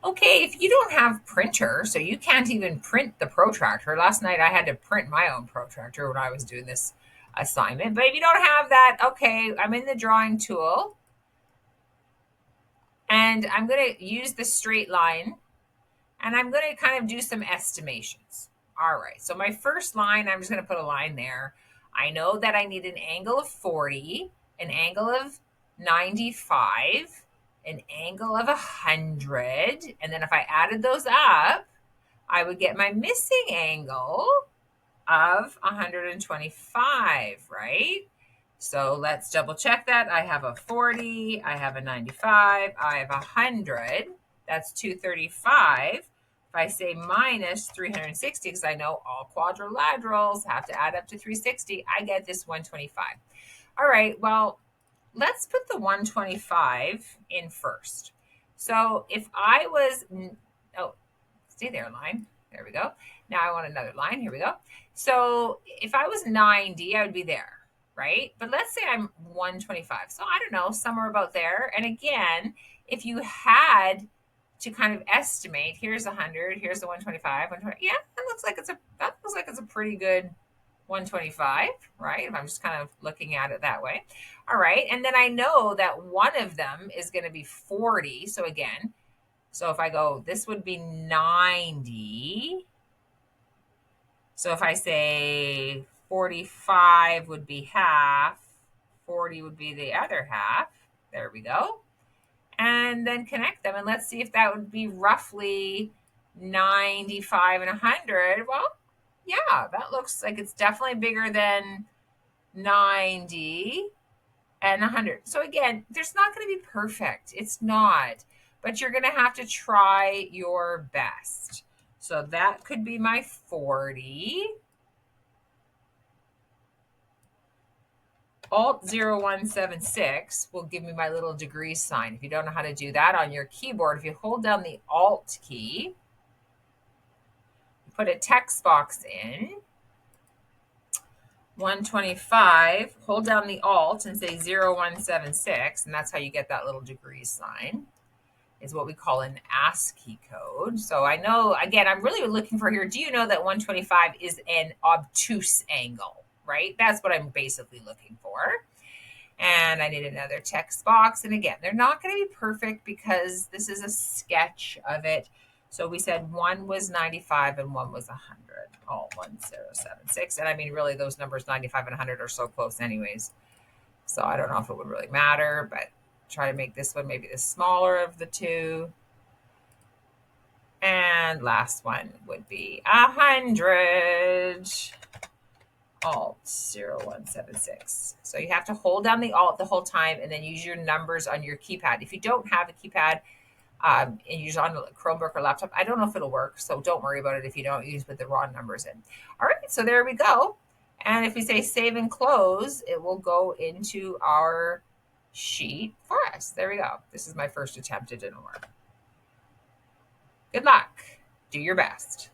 Okay, if you don't have printer, so you can't even print the protractor. Last night I had to print my own protractor when I was doing this assignment. But if you don't have that, okay, I'm in the drawing tool and I'm going to use the straight line and I'm going to kind of do some estimations. All right, so my first line, I'm just going to put a line there. I know that I need an angle of 40, an angle of 95, an angle of 100, and then if I added those up, I would get my missing angle of 125, right? So let's double check that. I have a 40, I have a 95, I have 100. That's 235. If I say minus 360, because I know all quadrilaterals have to add up to 360, I get this 125. All right, well, let's put the 125 in first. So if I was, oh, stay there, line. There we go. Now I want another line. Here we go. So if I was 90, I would be there, right? But let's say I'm 125. So I don't know, somewhere about there. And again, if you had to kind of estimate, here's 100, here's the 125, 120. Yeah, that looks like it's a pretty good 125, right? If I'm just kind of looking at it that way. All right. And then I know that one of them is going to be 40. So again, so if I go, this would be 90. So if I say 45 would be half, 40 would be the other half. There we go. And then connect them. And let's see if that would be roughly 95 and 100. Well, yeah, that looks like it's definitely bigger than 90 and 100. So again, there's not going to be perfect. It's not, but you're going to have to try your best. So that could be my 40. Alt 0176 will give me my little degree sign. If you don't know how to do that on your keyboard, if you hold down the Alt key, you put a text box in, 125, hold down the Alt and say 0176, and that's how you get that little degree sign. Is what we call an ASCII code. So I know, again, I'm really looking for here, do you know that 125 is an obtuse angle, right? That's what I'm basically looking for. And I need another text box. And again, they're not going to be perfect because this is a sketch of it. So we said one was 95 and one was 100. Oh, 1076. And I mean, really, those numbers 95 and 100 are so close anyways. So I don't know if it would really matter, but try to make this one maybe the smaller of the two. And last one would be 100. Alt 0176. So you have to hold down the Alt the whole time and then use your numbers on your keypad. If you don't have a keypad and use on a Chromebook or laptop, I don't know if it'll work. So don't worry about it if you don't use with the raw numbers in. All right, so there we go. And if we say save and close, it will go into our sheet for us. There we go. This is my first attempt. It didn't work. Good luck. Do your best.